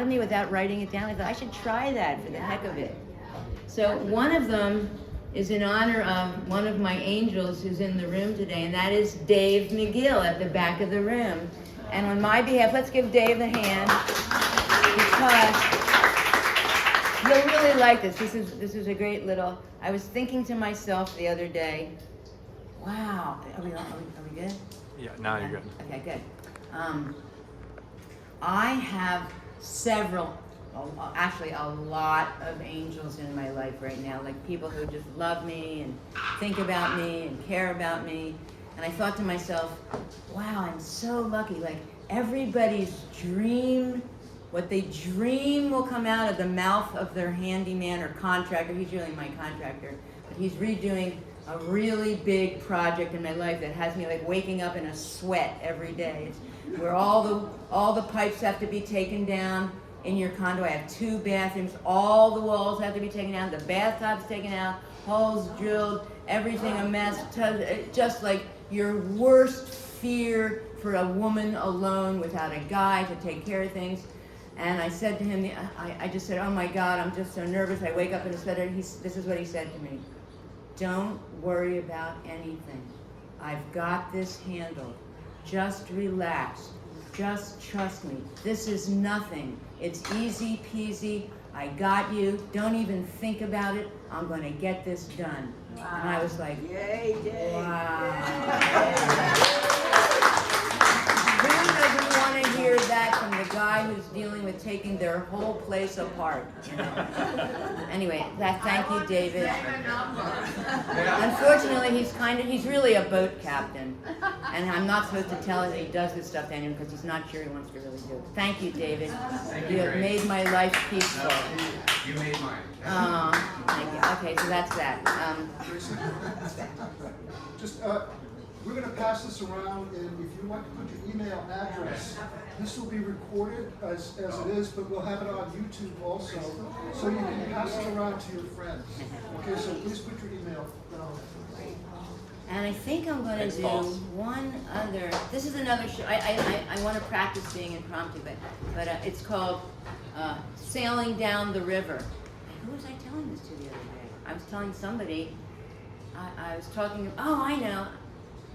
of me without writing it down. I thought I should try that for the heck of it. So one of them is in honor of one of my angels who's in the room today, and that is Dave McGill at the back of the room. And on my behalf, let's give Dave a hand, because you'll really like this. This is a great little. I was thinking to myself the other day, wow, are we good? Yeah, now you're good. Okay, good. I have actually a lot of angels in my life right now, like people who just love me and think about me and care about me. And I thought to myself, wow, I'm so lucky. Like everybody's dream, what they dream will come out of the mouth of their handyman or contractor. He's really my contractor, but he's redoing a really big project in my life that has me like waking up in a sweat every day. It's where all the pipes have to be taken down in your condo. I have 2 bathrooms. All the walls have to be taken down. The bathtub's taken out. Holes drilled. Everything a mess. Just like your worst fear for a woman alone without a guy to take care of things. And I said to him, I just said, oh my God, I'm just so nervous. I wake up in a sweater. This is what he said to me. Don't worry about anything. I've got this handled. Just relax. Just trust me. This is nothing. It's easy peasy. I got you. Don't even think about it. I'm going to get this done. Wow. And I was like, yay, yay, wow. Who doesn't want to hear that from the guy who's dealing with taking their whole place apart? You know? Anyway, thank you, David. Unfortunately, he's really a boat captain, and I'm not supposed to tell him he does this stuff to anyone because he's not sure he wants to really do it. Thank you, David. You have made my life peaceful. You made mine. Thank you. Okay, so that's that. We're going to pass this around, and if you'd like to put your email address, this will be recorded as it is, but we'll have it on YouTube also, so you can pass it around to your friends. Okay, so please put your email down. And I think I'm going to do one other. This is another show. I want to practice being impromptu, but it's called Sailing Down the River. Who was I telling this to the other day? I was telling somebody. I was talking. Oh, I know.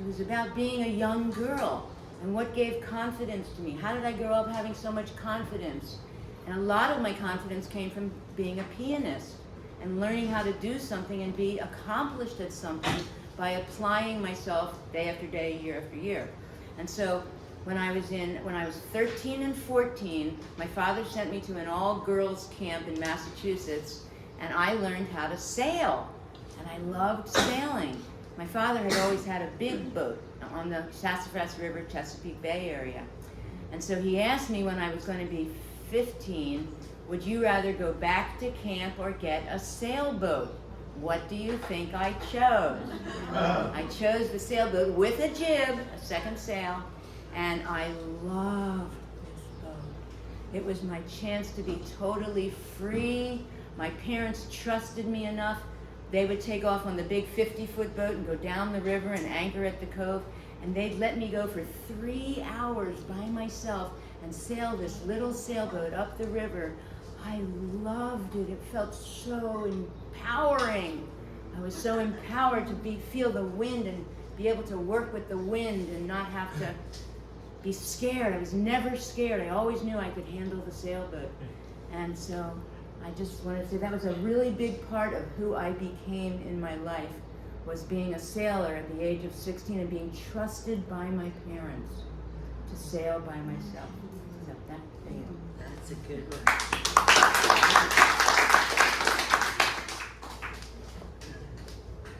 It was about being a young girl and what gave confidence to me. How did I grow up having so much confidence? And a lot of my confidence came from being a pianist and learning how to do something and be accomplished at something by applying myself day after day, year after year. And so when I was 13 and 14, my father sent me to an all-girls camp in Massachusetts, and I learned how to sail. And I loved sailing. My father had always had a big boat on the Sassafras River, Chesapeake Bay area. And so he asked me when I was going to be 15, would you rather go back to camp or get a sailboat? What do you think I chose? I chose the sailboat with a jib, a second sail, and I loved this boat. It was my chance to be totally free. My parents trusted me enough. They would take off on the big 50-foot boat and go down the river and anchor at the cove, and they'd let me go for 3 hours by myself and sail this little sailboat up the river. I loved it. It felt so empowering. I was so empowered to feel the wind and be able to work with the wind and not have to be scared. I was never scared. I always knew I could handle the sailboat. And so I just wanted to say that was a really big part of who I became in my life, was being a sailor at the age of 16 and being trusted by my parents to sail by myself. So there you go. That's a good one.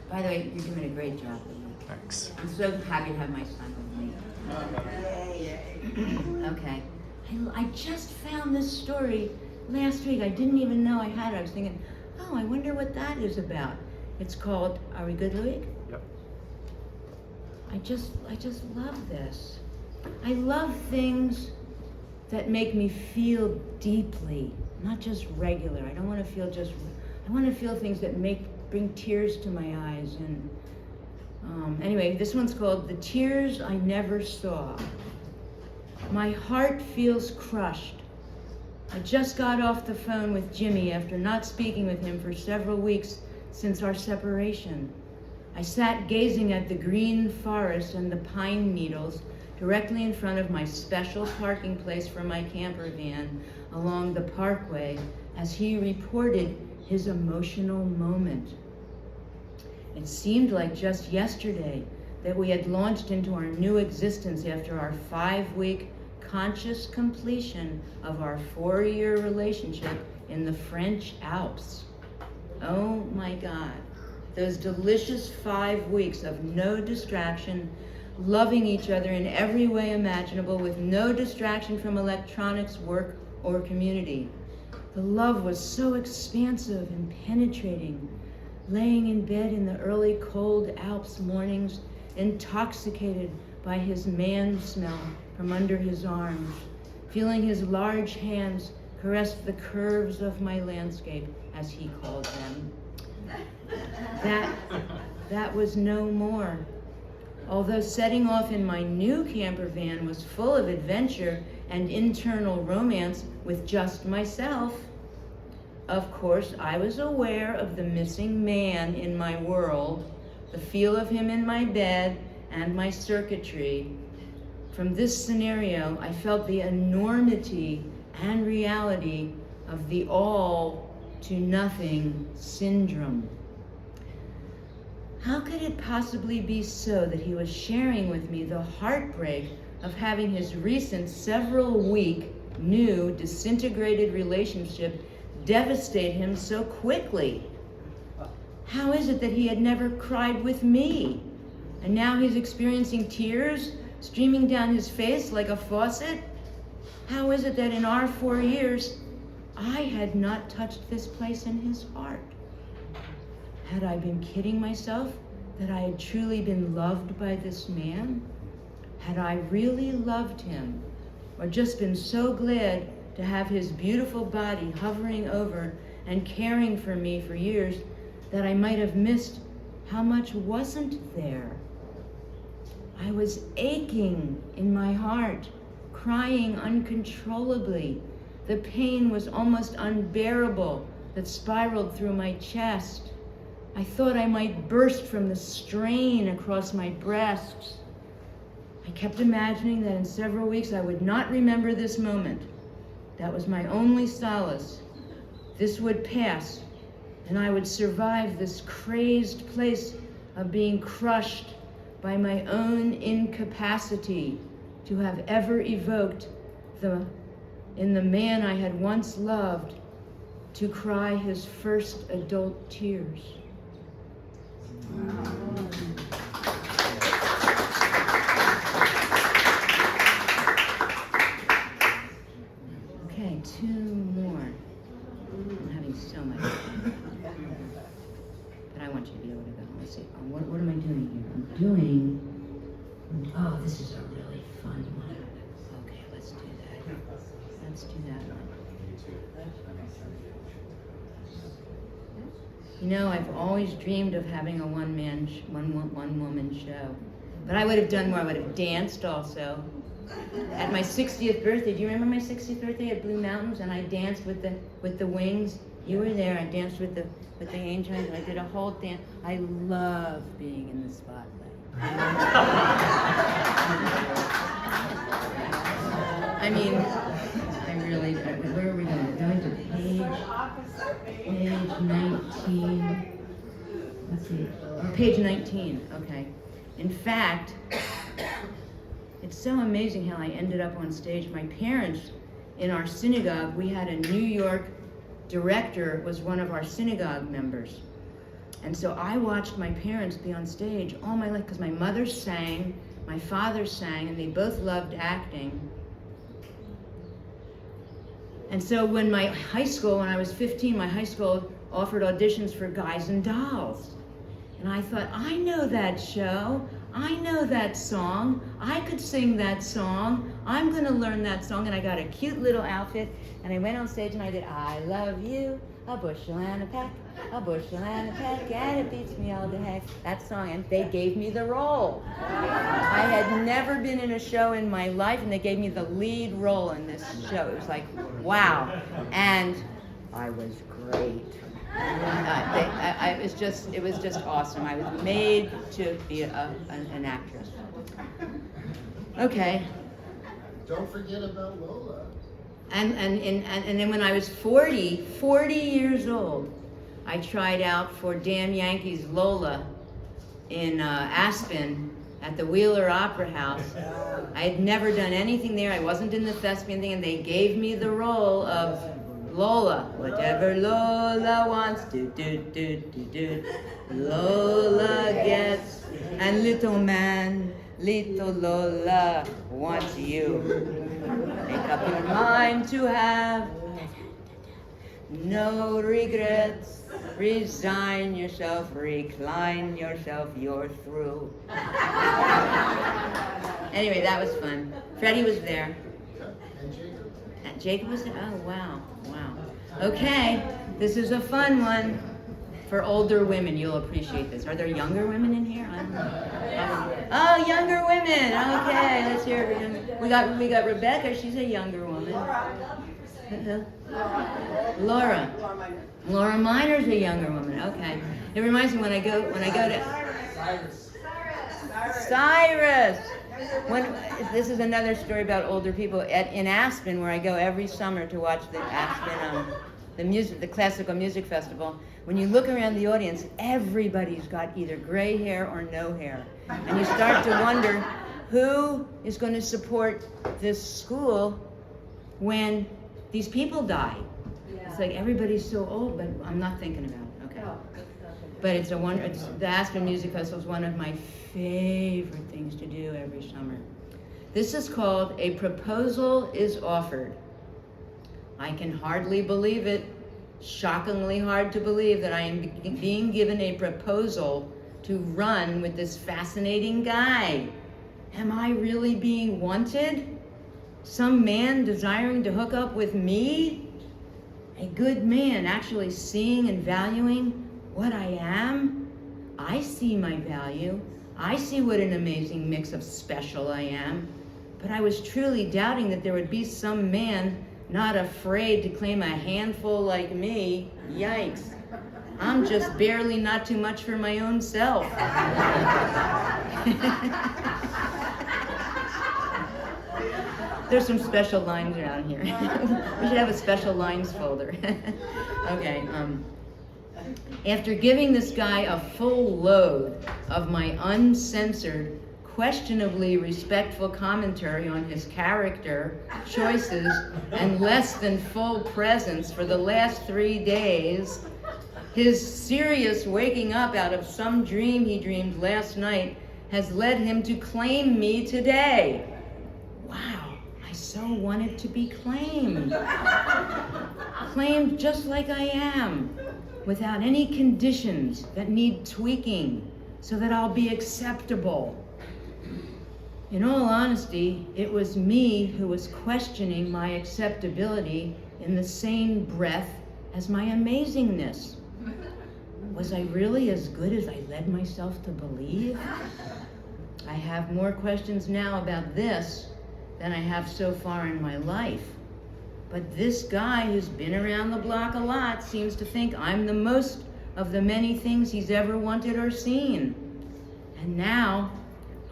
By the way, you're doing a great job. Thanks. I'm so happy to have my son with me. Okay. I just found this story last week. I didn't even know I had it. I was thinking, oh, I wonder what that is about. It's called, are we good, Louis? Yep. I just love this. I love things that make me feel deeply, not just regular. I don't want to feel just, I want to feel things that bring tears to my eyes. And anyway, this one's called The Tears I Never Saw. My heart feels crushed. I just got off the phone with Jimmy after not speaking with him for several weeks since our separation. I sat gazing at the green forest and the pine needles directly in front of my special parking place for my camper van along the parkway as he reported his emotional moment. It seemed like just yesterday that we had launched into our new existence after our 5-week conscious completion of our 4-year relationship in the French Alps. Oh my God, those delicious 5 weeks of no distraction, loving each other in every way imaginable with no distraction from electronics, work, or community. The love was so expansive and penetrating, laying in bed in the early cold Alps mornings, intoxicated by his man smell from under his arms, feeling his large hands caress the curves of my landscape, as he called them. That was no more. Although setting off in my new camper van was full of adventure and internal romance with just myself, of course, I was aware of the missing man in my world, the feel of him in my bed, and my circuitry. From this scenario, I felt the enormity and reality of the all-to-nothing syndrome. How could it possibly be so that he was sharing with me the heartbreak of having his recent several-week, new, disintegrated relationship devastate him so quickly? How is it that he had never cried with me, and now he's experiencing tears streaming down his face like a faucet? How is it that in our 4 years, I had not touched this place in his heart? Had I been kidding myself that I had truly been loved by this man? Had I really loved him, or just been so glad to have his beautiful body hovering over and caring for me for years that I might have missed how much wasn't there? I was aching in my heart, crying uncontrollably. The pain was almost unbearable that spiraled through my chest. I thought I might burst from the strain across my breasts. I kept imagining that in several weeks I would not remember this moment. That was my only solace. This would pass, and I would survive this crazed place of being crushed by my own incapacity to have ever evoked in the man I had once loved to cry his first adult tears. Okay, 2 more. I'm having so much fun. But I want you to be able to go. Let's see. What am I doing here? I'm doing. Oh, this is a really fun one. Okay, let's do that. Let's do that one. You know, I've always dreamed of having a one-woman show. But I would have done more. I would have danced also. At my 60th birthday, do you remember my 60th birthday at Blue Mountains? And I danced with the wings. You were there. I danced with the angels. I did a whole dance. I love being in the spotlight. I mean, I really. Where are we going? We're going to page 19. Let's see. Oh, page 19. Okay. In fact, it's so amazing how I ended up on stage. My parents, in our synagogue, we had a New York director, was one of our synagogue members. And so I watched my parents be on stage all my life, because my mother sang, my father sang, and they both loved acting. And so when I was 15, my high school offered auditions for Guys and Dolls. And I thought, I know that show. I know that song. I could sing that song. I'm going to learn that song. And I got a cute little outfit. And I went on stage and I did, I love you, a bushel and a peck, a bushel and a peck, and it beats me all to heck. That song. And they gave me the role. I had never been in a show in my life, and they gave me the lead role in this show. It was like Wow. And I was great. It was just awesome. I was made to be an actress. Okay. Don't forget about Lola. And then when I was 40 years old, I tried out for Damn Yankees Lola in Aspen at the Wheeler Opera House. I had never done anything there. I wasn't in the thespian thing, and they gave me the role of Lola. Whatever Lola wants, do. Lola gets, and little Lola wants you. Make up your mind to have no regrets. Resign yourself, recline yourself, you're through. Anyway, that was fun. Freddie was there. And Jacob. And Jacob was there. Oh, wow. Okay, this is a fun one for older women. You'll appreciate this. Are there younger women in here? I don't know. Oh, younger women. Okay, let's hear it. We got Rebecca. She's a younger woman. Laura Minor's a younger woman. Okay. It reminds me when I go to Cyrus. This is another story about older people in Aspen, where I go every summer to watch the Aspen the classical music festival. When you look around the audience, everybody's got either gray hair or no hair, and you start to wonder who is going to support this school when these people die. It's like everybody's so old, but I'm not thinking about it. Okay. But the Aspen Music Festival is one of my favorite things to do every summer. This is called A Proposal is Offered. I can hardly believe it, shockingly hard to believe that I am being given a proposal to run with this fascinating guy. Am I really being wanted? Some man desiring to hook up with me? A good man actually seeing and valuing what I am? I see my value. I see what an amazing mix of special I am. But I was truly doubting that there would be some man not afraid to claim a handful like me. Yikes. I'm just barely not too much for my own self. There's some special lines around here. We should have a special lines folder. Okay. After giving this guy a full load of my uncensored, questionably respectful commentary on his character, choices, and less than full presence for the last 3 days, his serious waking up out of some dream he dreamed last night has led him to claim me today. Wow, I so wanted to be claimed. Claimed just like I am, without any conditions that need tweaking, so that I'll be acceptable. In all honesty, it was me who was questioning my acceptability in the same breath as my amazingness. Was I really as good as I led myself to believe? I have more questions now about this than I have so far in my life. But this guy who's been around the block a lot seems to think I'm the most of the many things he's ever wanted or seen. And now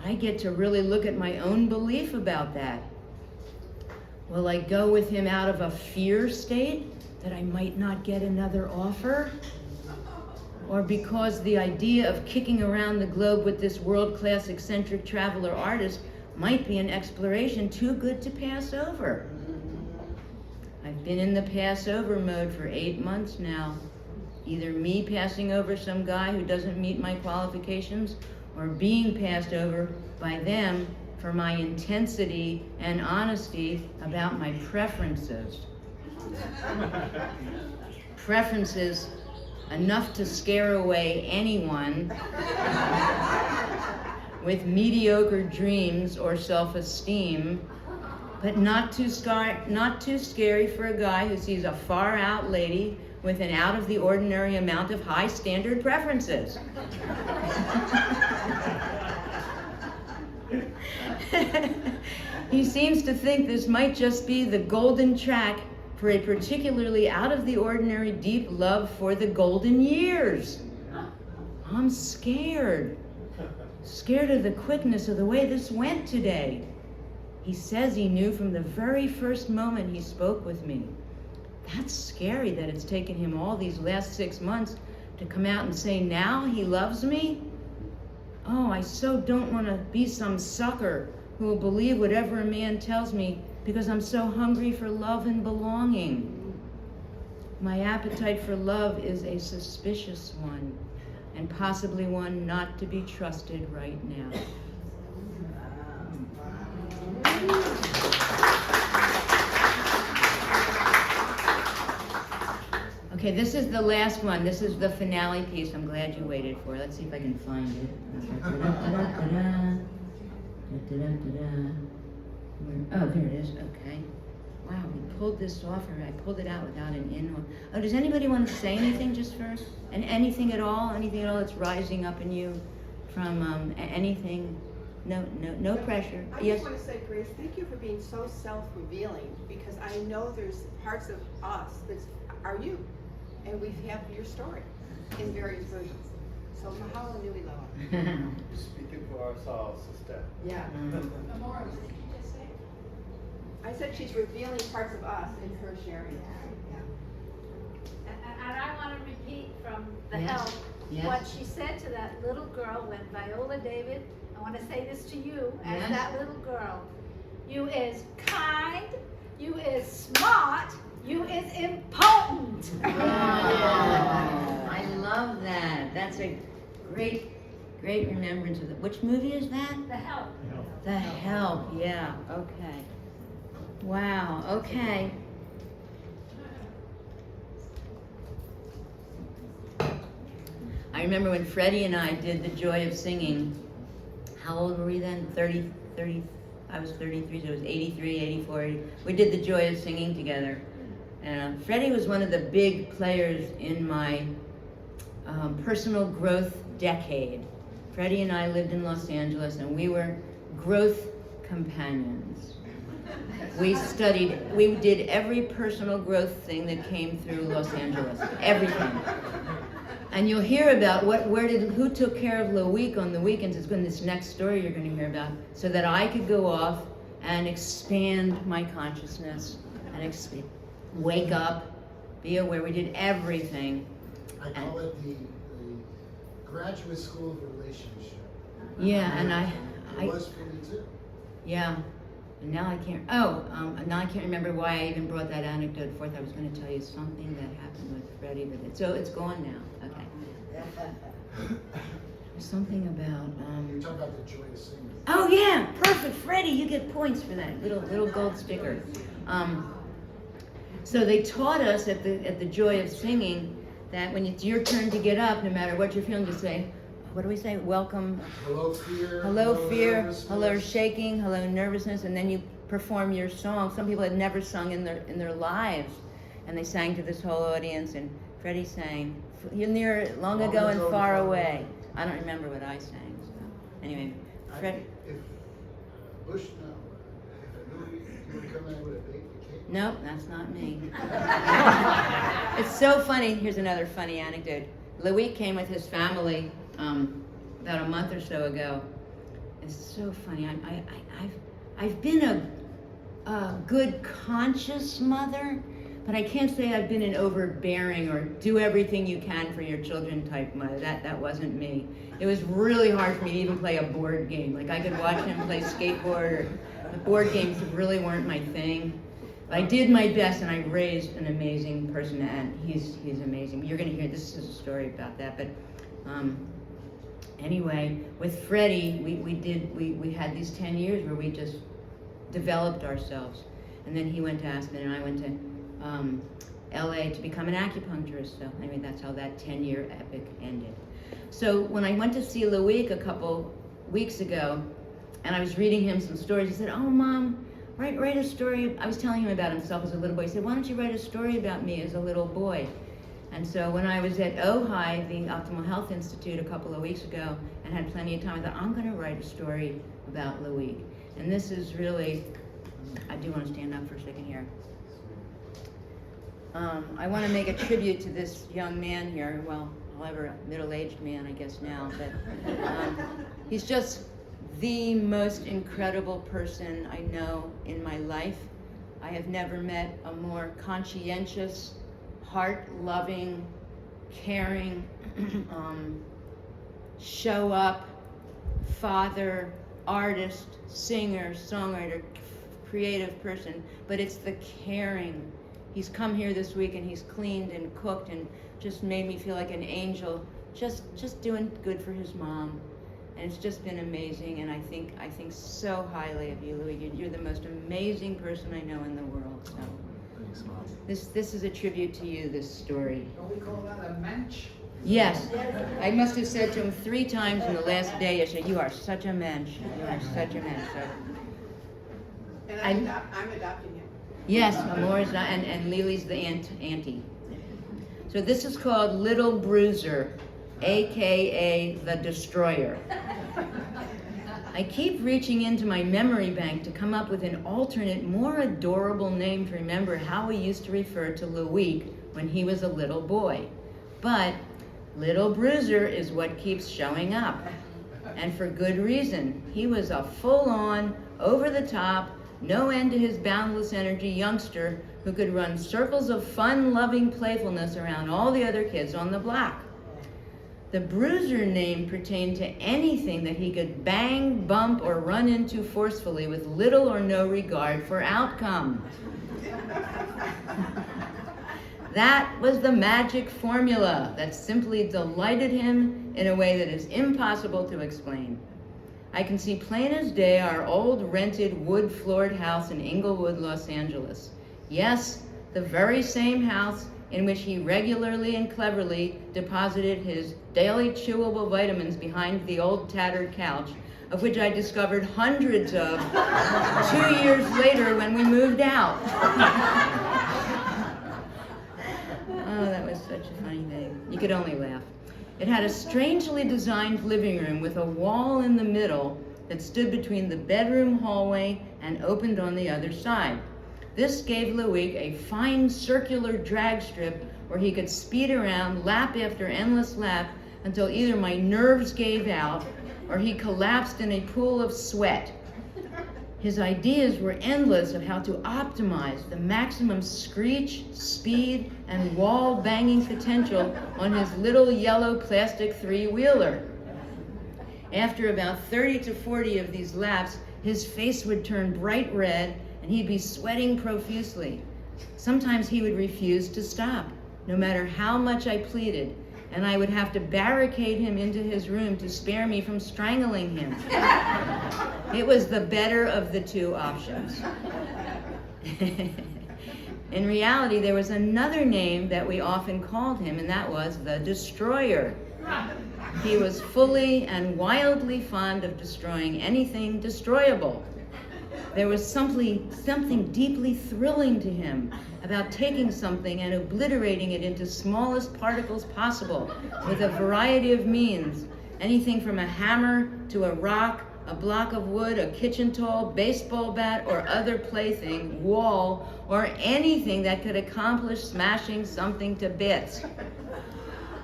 I get to really look at my own belief about that. Will I go with him out of a fear state that I might not get another offer? Or because the idea of kicking around the globe with this world-class eccentric traveler artist might be an exploration too good to pass over? I've been in the pass over mode for 8 months now. Either me passing over some guy who doesn't meet my qualifications, or being passed over by them for my intensity and honesty about my preferences. Preferences enough to scare away anyone with mediocre dreams or self-esteem, but not too scary for a guy who sees a far-out lady with an out-of-the-ordinary amount of high-standard preferences. He seems to think this might just be the golden track for a particularly out of the ordinary deep love for the golden years. I'm scared. Scared of the quickness of the way this went today. He says he knew from the very first moment he spoke with me. That's scary that it's taken him all these last 6 months to come out and say now he loves me. Oh, I so don't want to be some sucker who will believe whatever a man tells me because I'm so hungry for love and belonging. My appetite for love is a suspicious one, and possibly one not to be trusted right now. Okay, this is the last one. This is the finale piece. I'm glad you waited for it. Let's see if I can find it. Oh, there it is. Okay. Wow, we pulled this off, or I pulled it out without an in. Oh, does anybody want to say anything just first? And anything at all? Anything at all that's rising up in you from anything? No pressure. I Yes. just want to say, Grace, thank you for being so self-revealing, because I know there's parts of us that are you, and we have your story in various versions. So mahalo nui loa. Speaking for ourselves, sister. Yeah. I said she's revealing parts of us in her sharing. And I want to repeat from the Yes, help yes. what she said to that little girl when Viola David, I want to say this to you as Yes. that little girl. You is kind, you is smart, you is important. Oh, I love that. That's a great remembrance of it. Which movie is that? The help. The Help. Yeah. Okay. Wow. Okay. I remember when Freddie and I did The Joy of Singing. How old were we then? 30. I was 33, so it was 83, 84. We did The Joy of Singing together. And Freddie was one of the big players in my personal growth decade. Freddie and I lived in Los Angeles, and we were growth companions. We did every personal growth thing that came through Los Angeles, everything. And you'll hear about who took care of Loic on the weekends is going this next story you're going to hear about, so that I could go off and expand my consciousness and wake up, be aware. We did everything. I call it the graduate school of relationship. Yeah, and It was for me too. yeah. And now I can't. Now I can't remember why I even brought that anecdote forth. I was going to tell you something that happened with Freddie, but so it's gone now. Okay. There's something about. You're talking about the joy of singing. Oh yeah, perfect, Freddie. You get points for that little gold sticker. So they taught us at the Joy of Singing that when it's your turn to get up, no matter what you're feeling, just say, what do we say? Welcome. Hello fear. Hello fear, nervousness. hello shaking, hello nervousness, and then you perform your song. Some people had never sung in their lives, and they sang to this whole audience, and Freddie sang, "You're near, long ago and far away." I don't remember what I sang, so anyway, Freddie. If Bush, no. If I knew you would come in with a baby cake. Nope, that's not me. It's so funny. Here's another funny anecdote. Loic came with his family about a month or so ago. It's so funny. I've been a good conscious mother, but I can't say I've been an overbearing or do everything you can for your children type mother. That wasn't me. It was really hard for me to even play a board game. Like I could watch him play skateboard. The board games really weren't my thing. But I did my best, and I raised an amazing person, and he's amazing. You're going to hear, this is a story about that. But anyway, with Freddie, we had these 10 years where we just developed ourselves. And then he went to Aspen, and I went to LA to become an acupuncturist. So anyway, that's how that 10-year epic ended. So when I went to see Loic a couple weeks ago, and I was reading him some stories, he said, "Oh, Mom, write a story." I was telling him about himself as a little boy. He said, "Why don't you write a story about me as a little boy?" And so when I was at Ojai, the Optimal Health Institute, a couple of weeks ago, and had plenty of time, I thought, I'm going to write a story about Loic. And this is really, I do want to stand up for a second here. I want to make a tribute to this young man here. Well, however, middle-aged man, I guess now, but he's just the most incredible person I know in my life. I have never met a more conscientious, heart-loving, caring, show-up father, artist, singer, songwriter, creative person, but it's the caring. He's come here this week and he's cleaned and cooked and just made me feel like an angel, just doing good for his mom. And it's just been amazing, and I think so highly of you, Louis. You're the most amazing person I know in the world. So Thanks, Mom. this is a tribute to you, this story. Don't we call that a mensch? Yes, I must have said to him 3 times in the last day, I said, you are such a mensch. You are such a mensch. So, And I'm adopting him. yes, Amore's not, and Lily's the auntie. So this is called Little Bruiser, AKA the Destroyer. I keep reaching into my memory bank to come up with an alternate, more adorable name to remember how we used to refer to Louis when he was a little boy. But Little Bruiser is what keeps showing up. And for good reason. He was a full-on, over-the-top, no end to his boundless energy youngster who could run circles of fun-loving playfulness around all the other kids on the block. The Bruiser name pertained to anything that he could bang, bump, or run into forcefully with little or no regard for outcome. That was the magic formula that simply delighted him in a way that is impossible to explain. I can see plain as day our old rented wood-floored house in Inglewood, Los Angeles. Yes, the very same house in which he regularly and cleverly deposited his daily chewable vitamins behind the old tattered couch, of which I discovered hundreds of 2 years later when we moved out. Oh, that was such a funny thing. You could only laugh. It had a strangely designed living room with a wall in the middle that stood between the bedroom hallway and opened on the other side. This gave Louis a fine circular drag strip where he could speed around lap after endless lap until either my nerves gave out or he collapsed in a pool of sweat. His ideas were endless of how to optimize the maximum screech, speed, and wall-banging potential on his little yellow plastic 3-wheeler. After about 30 to 40 of these laps, his face would turn bright red and he'd be sweating profusely. Sometimes he would refuse to stop, no matter how much I pleaded, and I would have to barricade him into his room to spare me from strangling him. It was the better of the 2 options. In reality, there was another name that we often called him, and that was the Destroyer. He was fully and wildly fond of destroying anything destroyable. There was something deeply thrilling to him about taking something and obliterating it into smallest particles possible with a variety of means, anything from a hammer to a rock, a block of wood, a kitchen tool, baseball bat, or other plaything, wall, or anything that could accomplish smashing something to bits.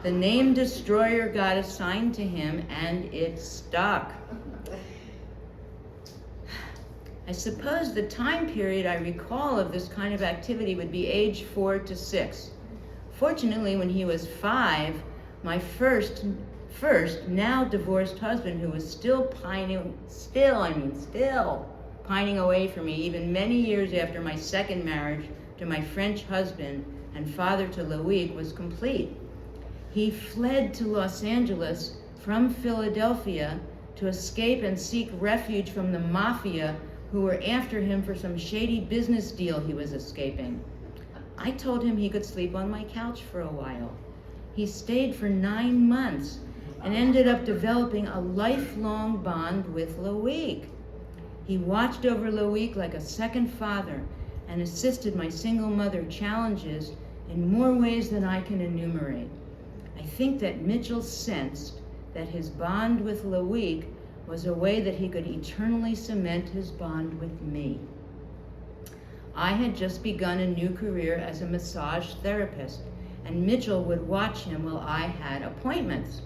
The name Destroyer got assigned to him, and it stuck. I suppose the time period I recall of this kind of activity would be age 4 to 6. Fortunately, when he was 5, my first now divorced husband, who was still pining away for me even many years after my second marriage to my French husband and father to Louis, was complete. He fled to Los Angeles from Philadelphia to escape and seek refuge from the mafia, who were after him for some shady business deal he was escaping. I told him he could sleep on my couch for a while. He stayed for 9 months and ended up developing a lifelong bond with Louis. He watched over Louis like a second father and assisted my single mother challenges in more ways than I can enumerate. I think that Mitchell sensed that his bond with Louis was a way that he could eternally cement his bond with me. I had just begun a new career as a massage therapist, and Mitchell would watch him while I had appointments.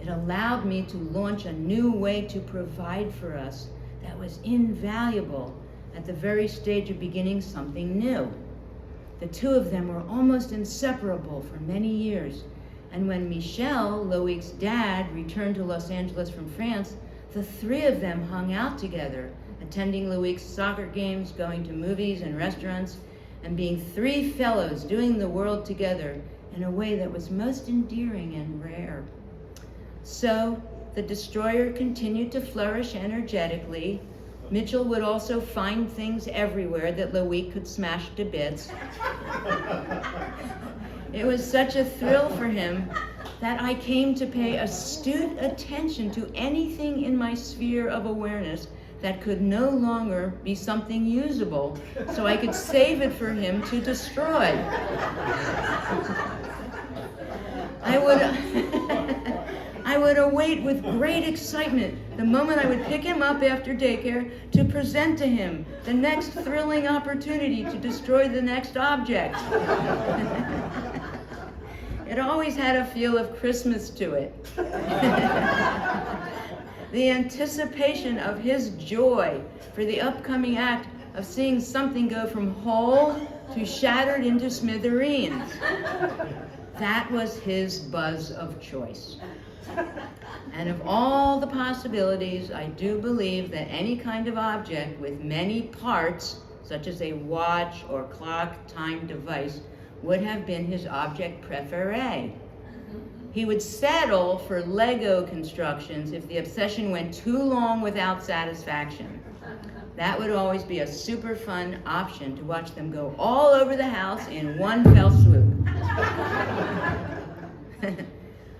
It allowed me to launch a new way to provide for us that was invaluable at the very stage of beginning something new. The two of them were almost inseparable for many years, and when Michel, Loic's dad, returned to Los Angeles from France, the three of them hung out together, attending Loic's soccer games, going to movies and restaurants, and being three fellows doing the world together in a way that was most endearing and rare. So the destroyer continued to flourish energetically. Mitchell would also find things everywhere that Loic could smash to bits. It was such a thrill for him that I came to pay astute attention to anything in my sphere of awareness that could no longer be something usable, so I could save it for him to destroy. I would await with great excitement the moment I would pick him up after daycare to present to him the next thrilling opportunity to destroy the next object. It always had a feel of Christmas to it. The anticipation of his joy for the upcoming act of seeing something go from whole to shattered into smithereens. That was his buzz of choice. And of all the possibilities, I do believe that any kind of object with many parts, such as a watch or clock time device, would have been his object préféré. He would settle for Lego constructions if the obsession went too long without satisfaction. That would always be a super fun option to watch them go all over the house in one fell swoop.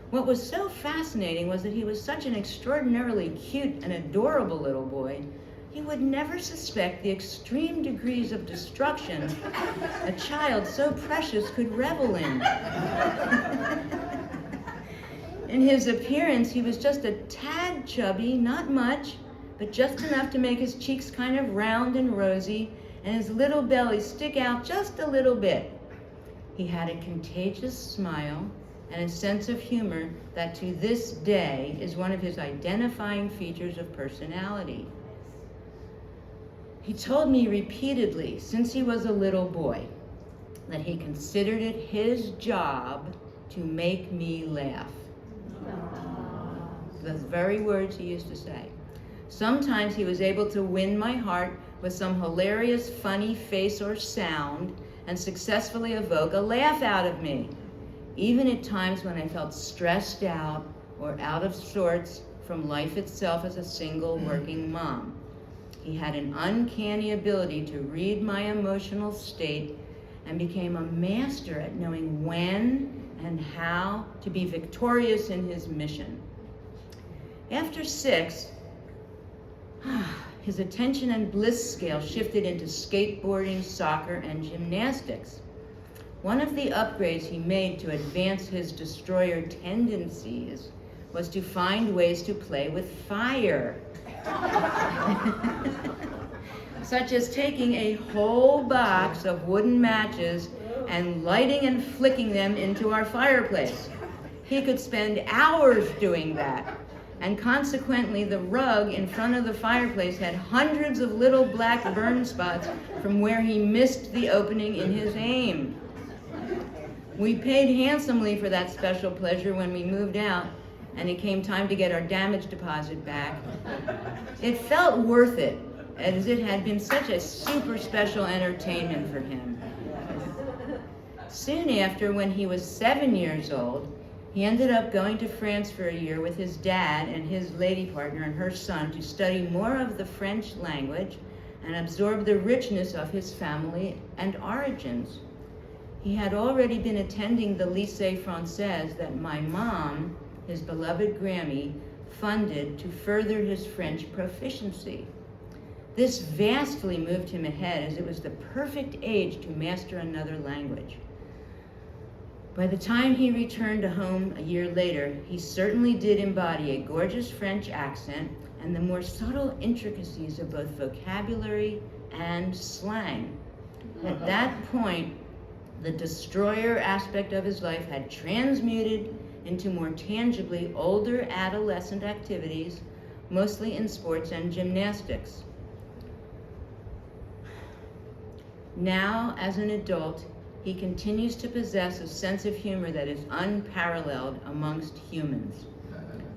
What was so fascinating was that he was such an extraordinarily cute and adorable little boy. He would never suspect the extreme degrees of destruction a child so precious could revel in. In his appearance, he was just a tad chubby, not much, but just enough to make his cheeks kind of round and rosy, and his little belly stick out just a little bit. He had a contagious smile and a sense of humor that to this day is one of his identifying features of personality. He told me repeatedly, since he was a little boy, that he considered it his job to make me laugh. The very words he used to say. Sometimes he was able to win my heart with some hilarious, funny face or sound and successfully evoke a laugh out of me, even at times when I felt stressed out or out of sorts from life itself as a single working mom. He had an uncanny ability to read my emotional state and became a master at knowing when and how to be victorious in his mission. After 6, his attention and bliss scale shifted into skateboarding, soccer, and gymnastics. One of the upgrades he made to advance his destroyer tendencies was to find ways to play with fire. Such as taking a whole box of wooden matches and lighting and flicking them into our fireplace. He could spend hours doing that, and consequently the rug in front of the fireplace had hundreds of little black burn spots from where he missed the opening in his aim. We paid handsomely for that special pleasure when we moved out, and it came time to get our damage deposit back. It felt worth it, as it had been such a super special entertainment for him. Soon after, when he was 7 years old, he ended up going to France for a year with his dad and his lady partner and her son to study more of the French language and absorb the richness of his family and origins. He had already been attending the Lycée Français that my mom, his beloved Grammy, funded to further his French proficiency. This vastly moved him ahead, as it was the perfect age to master another language. By the time he returned home a year later, he certainly did embody a gorgeous French accent and the more subtle intricacies of both vocabulary and slang. At that point, the destroyer aspect of his life had transmuted into more tangibly older adolescent activities, mostly in sports and gymnastics. Now, as an adult, he continues to possess a sense of humor that is unparalleled amongst humans.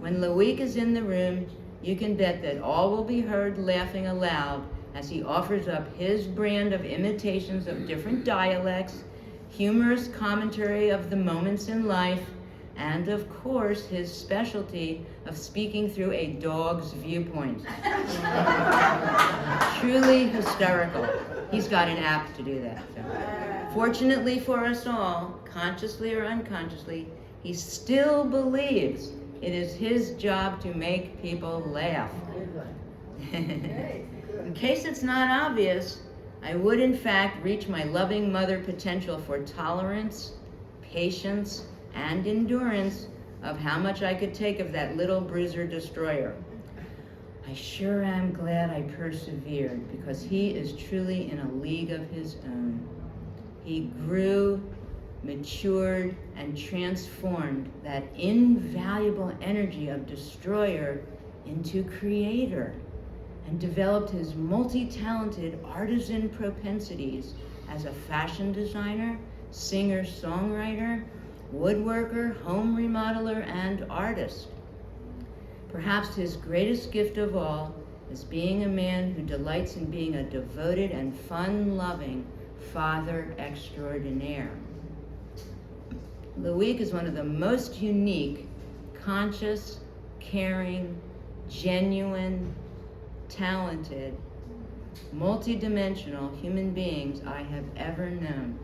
When Loic is in the room, you can bet that all will be heard laughing aloud as he offers up his brand of imitations of different dialects, humorous commentary of the moments in life, and of course his specialty of speaking through a dog's viewpoint. Truly hysterical. He's got an app to do that. So. Fortunately for us all, consciously or unconsciously, he still believes it is his job to make people laugh. In case it's not obvious, I would in fact reach my loving mother potential for tolerance, patience, and endurance of how much I could take of that little bruiser destroyer. I sure am glad I persevered, because he is truly in a league of his own. He grew, matured, and transformed that invaluable energy of destroyer into creator, and developed his multi-talented artisan propensities as a fashion designer, singer-songwriter, woodworker, home remodeler, and artist. Perhaps his greatest gift of all is being a man who delights in being a devoted and fun-loving father extraordinaire. Loic is one of the most unique, conscious, caring, genuine, talented, multidimensional human beings I have ever known.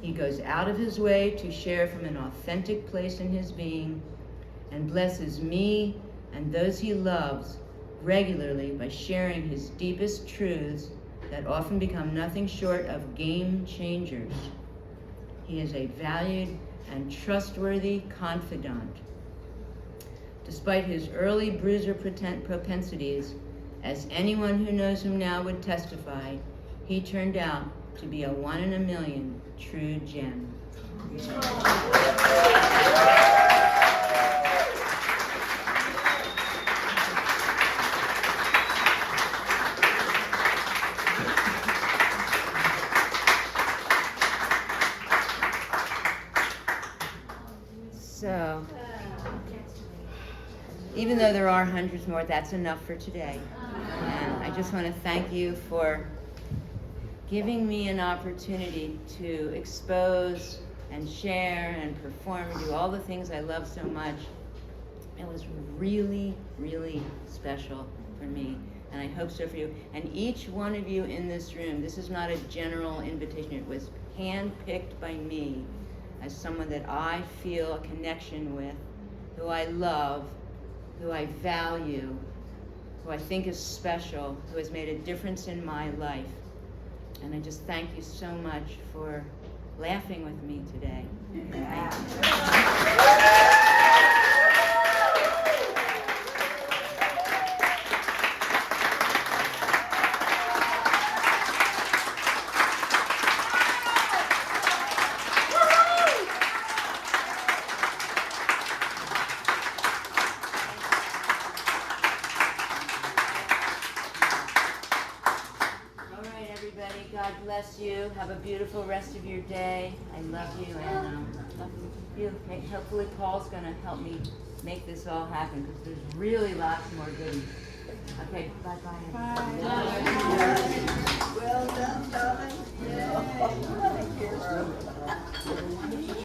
He goes out of his way to share from an authentic place in his being, and blesses me and those he loves regularly by sharing his deepest truths that often become nothing short of game changers. He is a valued and trustworthy confidant. Despite his early bruiser propensities, as anyone who knows him now would testify, he turned out to be a 1 in a million true gem. So, even though there are hundreds more, that's enough for today. And I just want to thank you for giving me an opportunity to expose and share and perform and do all the things I love so much. It was really, really special for me, and I hope so for you. And each one of you in this room, this is not a general invitation, it was handpicked by me as someone that I feel a connection with, who I love, who I value, who I think is special, who has made a difference in my life. And I just thank you so much for laughing with me today. God bless you. Have a beautiful rest of your day. I love you, and hopefully Paul's going to help me make this all happen, because there's really lots more goodies. Okay, bye-bye. Bye. Well done, darling.